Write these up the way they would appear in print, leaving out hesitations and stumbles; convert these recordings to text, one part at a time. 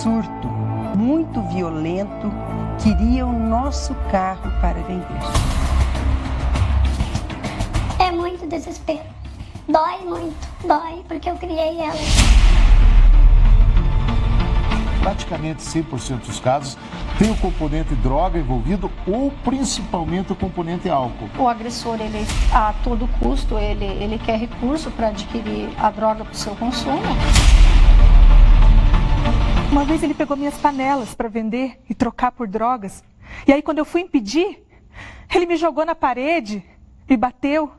surto muito violento, queria o nosso carro para vender. É muito desespero. Dói muito, dói, porque eu criei ela. Praticamente 100% dos casos tem o componente droga envolvido ou principalmente o componente álcool. O agressor, ele a todo custo, ele quer recurso para adquirir a droga para o seu consumo. Uma vez ele pegou minhas panelas para vender e trocar por drogas. E aí quando eu fui impedir, ele me jogou na parede, me bateu.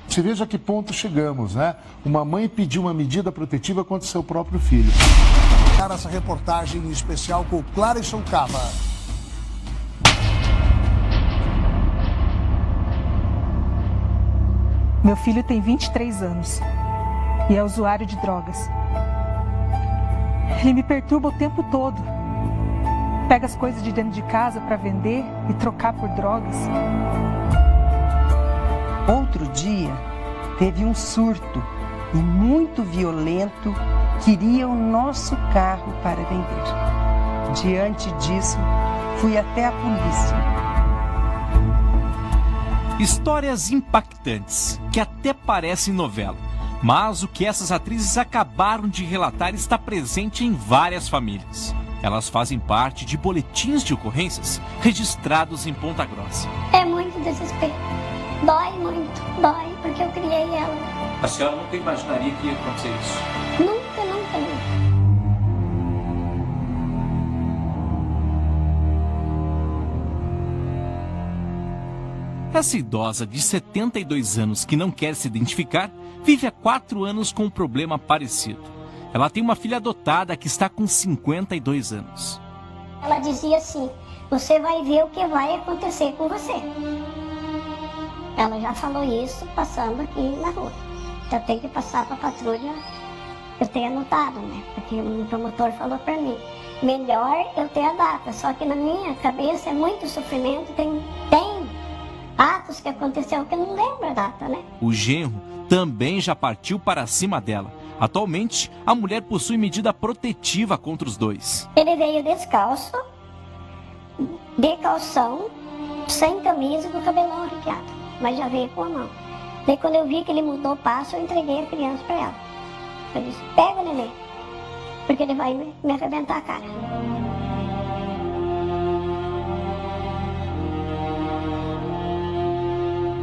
Você veja a que ponto chegamos, né? Uma mãe pediu uma medida protetiva contra seu próprio filho. Essa reportagem em especial com Clarison Cava. Meu filho tem 23 anos e é usuário de drogas. Ele me perturba o tempo todo. Pega as coisas de dentro de casa para vender e trocar por drogas. Outro dia, teve um surto e muito violento, queria o nosso carro para vender. Diante disso, fui até a polícia. Histórias impactantes, que até parecem novela. Mas o que essas atrizes acabaram de relatar está presente em várias famílias. Elas fazem parte de boletins de ocorrências registrados em Ponta Grossa. É muito desespero. Dói muito, dói, porque eu criei ela. A senhora nunca imaginaria que ia acontecer isso? Nunca, nunca, nunca. Essa idosa de 72 anos que não quer se identificar, vive há 4 anos com um problema parecido. Ela tem uma filha adotada que está com 52 anos. Ela dizia assim, você vai ver o que vai acontecer com você. Ela já falou isso passando aqui na rua. Então eu tenho que passar para a patrulha, eu tenho anotado, né? Porque o promotor falou para mim, melhor eu ter a data. Só que na minha cabeça é muito sofrimento, tem atos que aconteceu que eu não lembro a data, né? O genro também já partiu para cima dela. Atualmente, a mulher possui medida protetiva contra os dois. Ele veio descalço, de calção, sem camisa e com o cabelão arrepiado. Mas já veio com a mão. Daí quando eu vi que ele mudou o passo, eu entreguei a criança para ela. Eu disse, pega o nenê, porque ele vai me arrebentar a cara.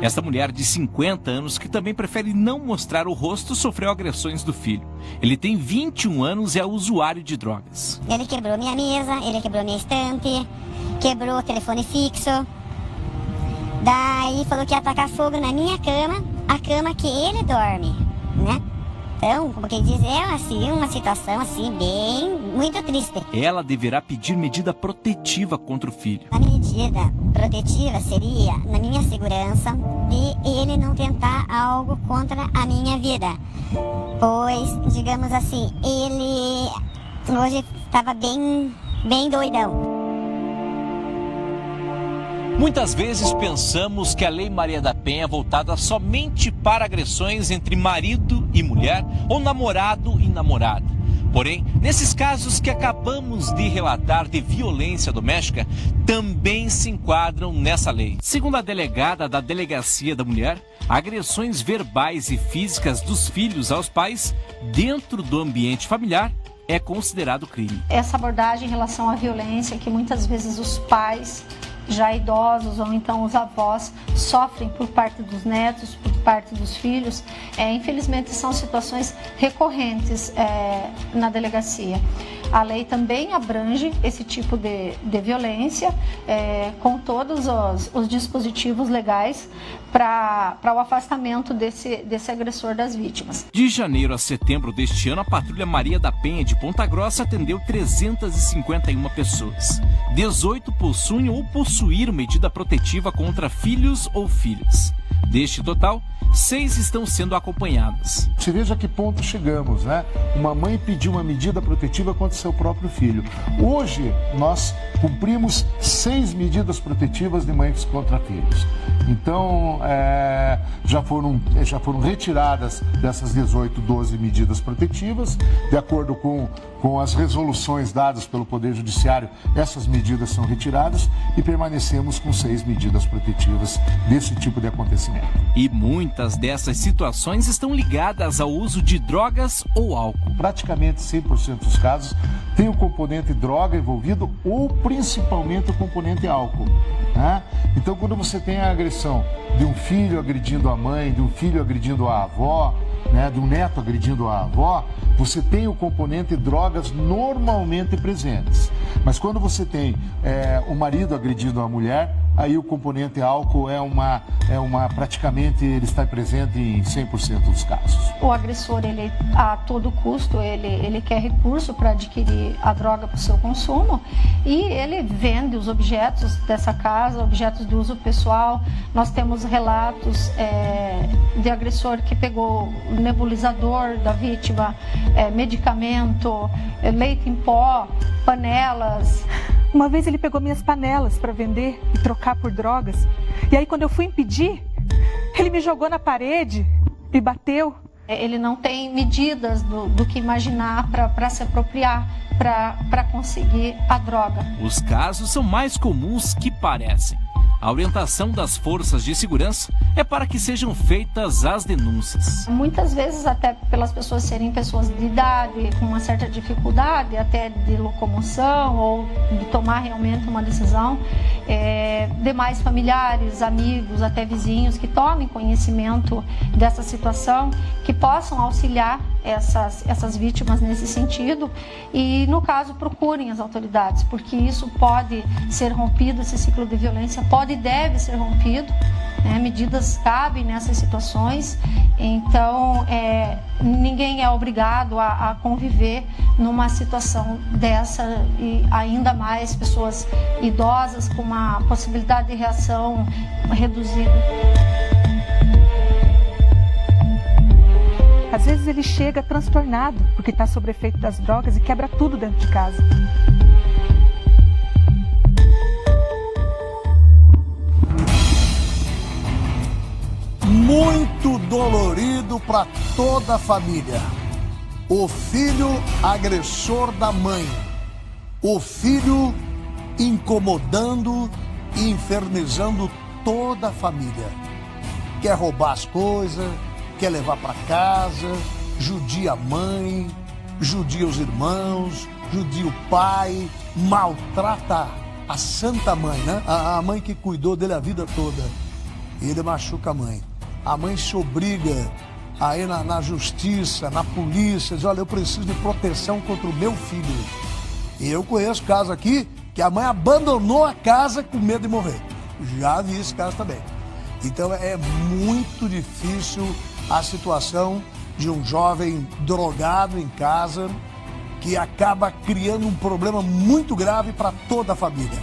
Esta mulher de 50 anos, que também prefere não mostrar o rosto, sofreu agressões do filho. Ele tem 21 anos e é usuário de drogas. Ele quebrou minha mesa, ele quebrou minha estante, quebrou o telefone fixo. Daí falou que ia atacar fogo na minha cama, a cama que ele dorme, né? Então, como quem diz, é assim, uma situação assim, muito triste. Ela deverá pedir medida protetiva contra o filho. A medida protetiva seria, na minha segurança, de ele não tentar algo contra a minha vida. Pois, digamos assim, ele hoje estava bem doidão. Muitas vezes pensamos que a Lei Maria da Penha é voltada somente para agressões entre marido e mulher ou namorado e namorada. Porém, nesses casos que acabamos de relatar de violência doméstica, também se enquadram nessa lei. Segundo a delegada da Delegacia da Mulher, agressões verbais e físicas dos filhos aos pais dentro do ambiente familiar é considerado crime. Essa abordagem em relação à violência que muitas vezes os pais já idosos ou então os avós sofrem por parte dos netos, por parte dos filhos, infelizmente são situações recorrentes na delegacia. A lei também abrange esse tipo de violência, com todos os dispositivos legais para o afastamento desse agressor das vítimas. De janeiro a setembro deste ano, a Patrulha Maria da Penha de Ponta Grossa atendeu 351 pessoas. 18 possuem ou possuíram medida protetiva contra filhos ou filhas. Deste total, 6 estão sendo acompanhadas. Você veja a que ponto chegamos, né? Uma mãe pediu uma medida protetiva contra seu próprio filho. Hoje, nós cumprimos 6 medidas protetivas de mães contra filhos. Então, já foram retiradas dessas 18, 12 medidas protetivas. De acordo com as resoluções dadas pelo Poder Judiciário, essas medidas são retiradas e permanecemos com 6 medidas protetivas desse tipo de acontecimento. E muitas dessas situações estão ligadas ao uso de drogas ou álcool. Praticamente 100% dos casos tem o componente droga envolvido ou principalmente o componente álcool, né? Então, quando você tem a agressão de um filho agredindo a mãe, de um filho agredindo a avó, né, de um neto agredindo a avó, você tem o componente drogas normalmente presentes. Mas quando você tem o marido agredindo a mulher, aí o componente álcool praticamente ele está presente em 100% dos casos. O agressor, ele a todo custo, ele quer recurso para adquirir a droga para o seu consumo e ele vende os objetos dessa casa, objetos de uso pessoal. Nós temos relatos de agressor que pegou o nebulizador da vítima, medicamento, leite em pó, panelas. Uma vez ele pegou minhas panelas para vender e trocar por drogas. E aí, quando eu fui impedir, ele me jogou na parede, me bateu. Ele não tem medidas do que imaginar para se apropriar, para conseguir a droga. Os casos são mais comuns que parecem. A orientação das forças de segurança é para que sejam feitas as denúncias. Muitas vezes, até pelas pessoas serem pessoas de idade, com uma certa dificuldade, até de locomoção ou de tomar realmente uma decisão, demais familiares, amigos, até vizinhos que tomem conhecimento dessa situação, que possam auxiliar essas vítimas nesse sentido e, no caso, procurem as autoridades, porque isso pode ser rompido, esse ciclo de violência pode e deve ser rompido, né? Medidas cabem nessas situações, então ninguém é obrigado a conviver numa situação dessa e ainda mais pessoas idosas com uma possibilidade de reação reduzida. Às vezes ele chega transtornado porque está sob efeito das drogas e quebra tudo dentro de casa. Muito dolorido para toda a família. O filho agressor da mãe. O filho incomodando e infernizando toda a família. Quer roubar as coisas, quer levar para casa, judia a mãe, judia os irmãos, judia o pai, maltrata a santa mãe, né? A mãe que cuidou dele a vida toda. Ele machuca a mãe. A mãe se obriga a ir na justiça, na polícia, diz, olha, eu preciso de proteção contra o meu filho. E eu conheço caso aqui que a mãe abandonou a casa com medo de morrer. Já vi esse caso também. Então é muito difícil a situação de um jovem drogado em casa que acaba criando um problema muito grave para toda a família.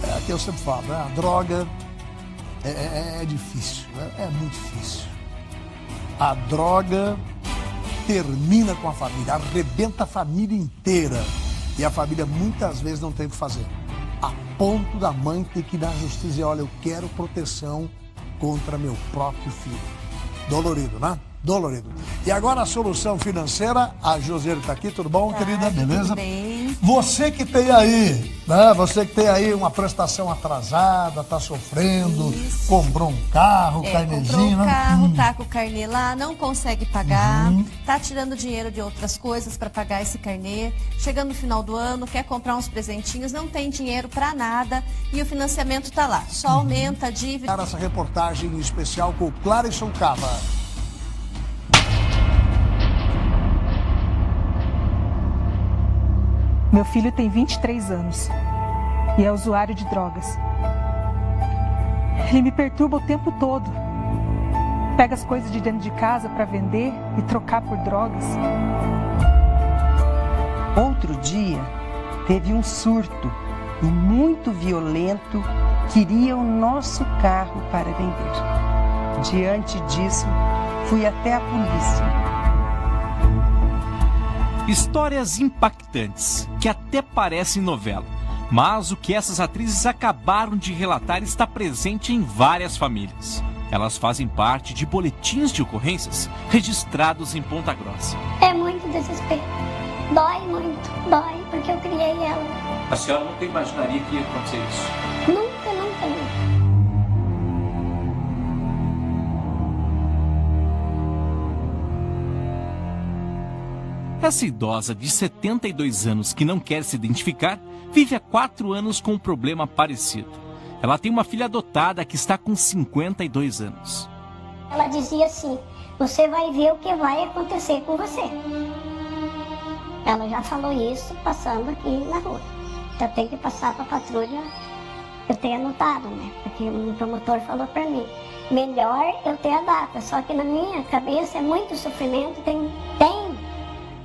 É o que eu sempre falo, né? A droga é difícil, né? É muito difícil. A droga termina com a família, arrebenta a família inteira. E a família muitas vezes não tem o que fazer. A ponto da mãe ter que ir na justiça e dizer, olha, eu quero proteção contra meu próprio filho. Dolorido, né? Dolorido. E agora a solução financeira, a Josiane está aqui, tudo bom, querida? Beleza? Tudo bem. Você que tem aí, né? Você que tem aí uma prestação atrasada, tá sofrendo, comprou um carro, carnezinho, comprou um né? carro, tá com o carnê lá, não consegue pagar, tá tirando dinheiro de outras coisas para pagar esse carnê, chegando no final do ano, quer comprar uns presentinhos, não tem dinheiro para nada e o financiamento tá lá, só aumenta a dívida. Essa reportagem especial com o Clarison Cava. Meu filho tem 23 anos e é usuário de drogas. Ele me perturba o tempo todo. Pega as coisas de dentro de casa para vender e trocar por drogas. Outro dia, teve um surto e muito violento, queria o nosso carro para vender. Diante disso, fui até a polícia. Histórias impactantes, que até parecem novela. Mas o que essas atrizes acabaram de relatar está presente em várias famílias. Elas fazem parte de boletins de ocorrências registrados em Ponta Grossa. É muito desespero. Dói muito, dói, porque eu criei ela. A senhora nunca imaginaria que ia acontecer isso? Nunca, nunca, nunca. Essa idosa de 72 anos que não quer se identificar, vive há 4 anos com um problema parecido. Ela tem uma filha adotada que está com 52 anos. Ela dizia assim, você vai ver o que vai acontecer com você. Ela já falou isso passando aqui na rua. Então tem que passar para a patrulha, eu tenho anotado, né? Porque o promotor falou para mim, melhor eu ter a data. Só que na minha cabeça é muito sofrimento, tem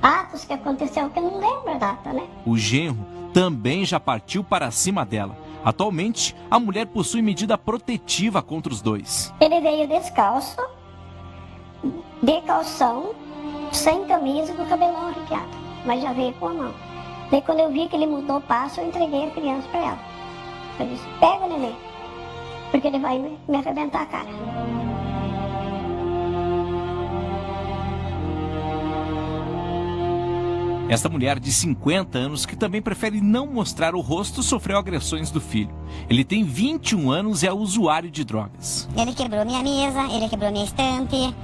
atos que aconteceu que eu não lembro a data, né? O genro também já partiu para cima dela. Atualmente, a mulher possui medida protetiva contra os dois. Ele veio descalço, de calção, sem camisa e com o cabelão arrepiado. Mas já veio com a mão. Daí quando eu vi que ele mudou o passo, eu entreguei a criança para ela. Eu disse, pega o neném, porque ele vai me arrebentar a cara. Esta mulher de 50 anos, que também prefere não mostrar o rosto, sofreu agressões do filho. Ele tem 21 anos e é usuário de drogas. Ele quebrou minha mesa, ele quebrou minha estante,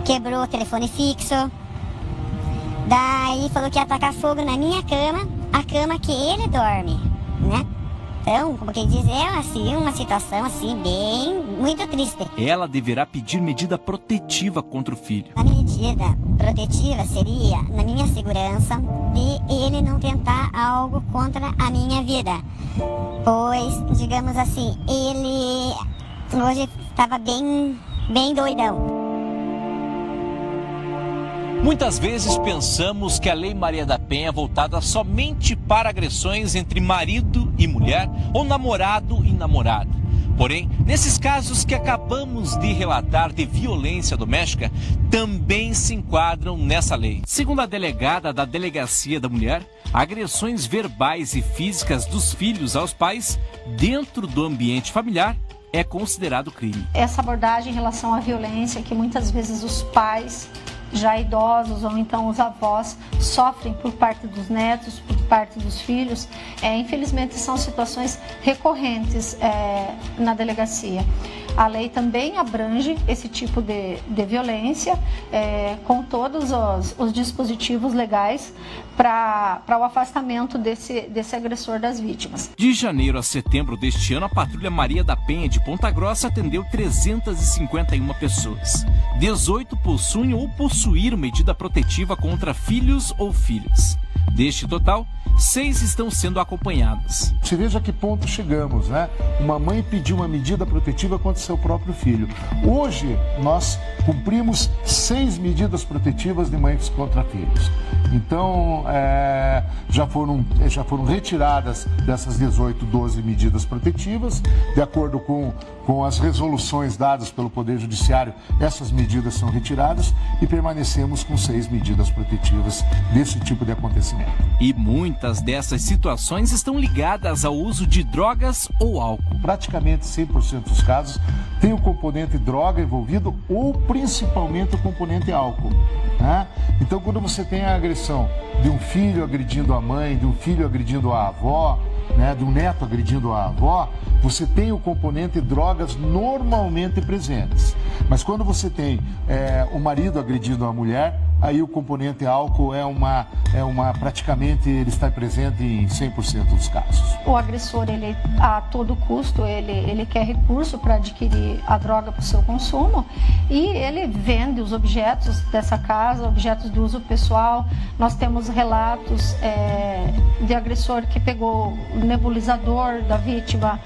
quebrou o telefone fixo. Daí falou que ia tacar fogo na minha cama, a cama que ele dorme, né? Então, como quem diz, é assim, uma situação assim, muito triste. Ela deverá pedir medida protetiva contra o filho. A medida protetiva seria, na minha segurança, de ele não tentar algo contra a minha vida. Pois, digamos assim, ele hoje estava bem doidão. Muitas vezes pensamos que a Lei Maria da Penha é voltada somente para agressões entre marido e mulher ou namorado e namorada. Porém, nesses casos que acabamos de relatar de violência doméstica, também se enquadram nessa lei. Segundo a delegada da Delegacia da Mulher, agressões verbais e físicas dos filhos aos pais dentro do ambiente familiar é considerado crime. Essa abordagem em relação à violência que muitas vezes os pais já idosos ou então os avós sofrem por parte dos netos, por parte dos filhos, infelizmente são situações recorrentes na delegacia. A lei também abrange esse tipo de violência, com todos os dispositivos legais para o afastamento desse agressor das vítimas. De janeiro a setembro deste ano, a Patrulha Maria da Penha de Ponta Grossa atendeu 351 pessoas. 18 possuem ou possuíram medida protetiva contra filhos ou filhas. Deste total, 6 estão sendo acompanhadas. Você veja a que ponto chegamos, né? Uma mãe pediu uma medida protetiva contra seu próprio filho. Hoje, nós cumprimos 6 medidas protetivas de mães contra filhos. Então, já foram retiradas dessas 18, 12 medidas protetivas. De acordo com as resoluções dadas pelo Poder Judiciário, essas medidas são retiradas e permanecemos com 6 medidas protetivas desse tipo de acontecimento. E muitas dessas situações estão ligadas ao uso de drogas ou álcool. Praticamente 100% dos casos tem o componente droga envolvido ou principalmente o componente álcool, né? Então, quando você tem a agressão de um filho agredindo a mãe, de um filho agredindo a avó, né, de um neto agredindo a avó, você tem o componente drogas normalmente presentes. Mas quando você tem o marido agredindo a mulher, aí o componente álcool praticamente ele está presente em 100% dos casos. O agressor, ele a todo custo, ele quer recurso para adquirir a droga para o seu consumo e ele vende os objetos dessa casa, objetos de uso pessoal. Nós temos relatos de agressor que pegou o nebulizador da vítima,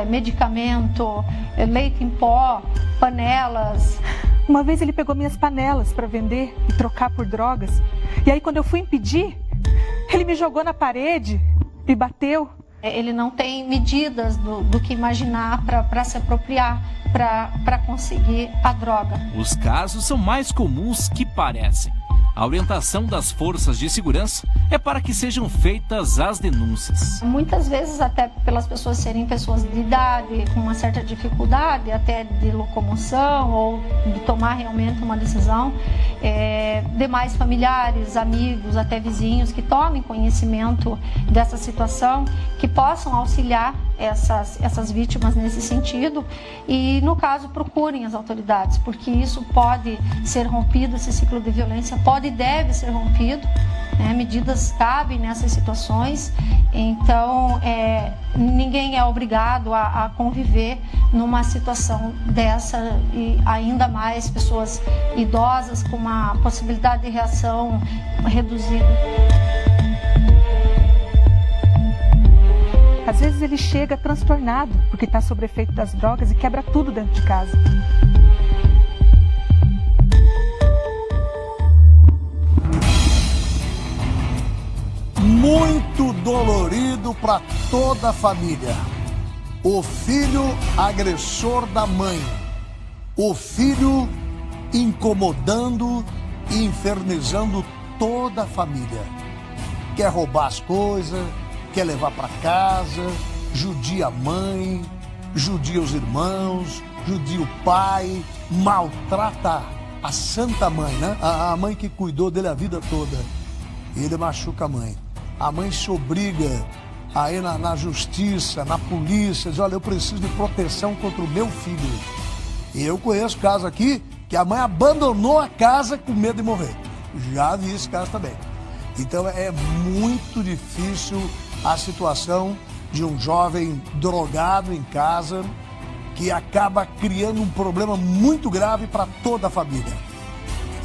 medicamento, leite em pó, panelas. Uma vez ele pegou minhas panelas para vender e trocar por drogas. E aí quando eu fui impedir, ele me jogou na parede, me bateu, Ele não tem medidas do que imaginar para se apropriar, para conseguir a droga. Os casos são mais comuns que parecem. A orientação das forças de segurança é para que sejam feitas as denúncias. Muitas vezes, até pelas pessoas serem pessoas de idade, com uma certa dificuldade até de locomoção ou de tomar realmente uma decisão, demais familiares, amigos, até vizinhos que tomem conhecimento dessa situação, que possam auxiliar essas vítimas nesse sentido e, no caso, procurem as autoridades, porque isso pode ser rompido, esse ciclo de violência pode e deve ser rompido, né? Medidas cabem nessas situações, então ninguém é obrigado a conviver numa situação dessa, e ainda mais pessoas idosas com uma possibilidade de reação reduzida. Às vezes ele chega transtornado porque está sob efeito das drogas e quebra tudo dentro de casa. Muito dolorido para toda a família. O filho agressor da mãe. O filho incomodando e infernizando toda a família. Quer roubar as coisas, quer levar para casa, judia a mãe, judia os irmãos, judia o pai, maltrata a santa mãe, né? A mãe que cuidou dele a vida toda. Ele machuca a mãe. A mãe se obriga a ir na justiça, na polícia, diz, olha, eu preciso de proteção contra o meu filho. E eu conheço caso aqui que a mãe abandonou a casa com medo de morrer. Já vi esse caso também. Então é muito difícil a situação de um jovem drogado em casa que acaba criando um problema muito grave para toda a família.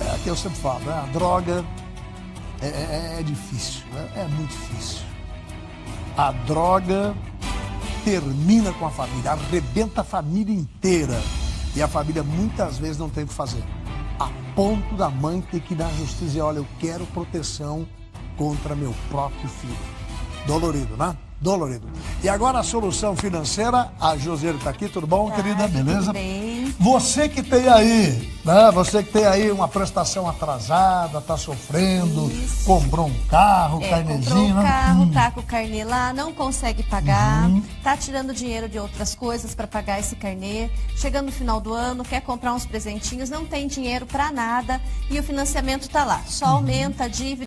É que eu sempre falo, né? A droga é difícil, né? É muito difícil. A droga termina com a família, arrebenta a família inteira. E a família muitas vezes não tem o que fazer. A ponto da mãe ter que ir na justiça e dizer, olha, eu quero proteção contra meu próprio filho. Dolorido, né? Dolorido. E agora a solução financeira, a Josiane está aqui, tudo bom, querida? Beleza? Tudo bem. Você que tem aí, né? Você que tem aí uma prestação atrasada, tá sofrendo, comprou um carro, carnezinho, comprou um carro, né? tá com o carnê lá, não consegue pagar, tá tirando dinheiro de outras coisas para pagar esse carnê, chegando no final do ano, quer comprar uns presentinhos, não tem dinheiro para nada e o financiamento tá lá, só aumenta a dívida.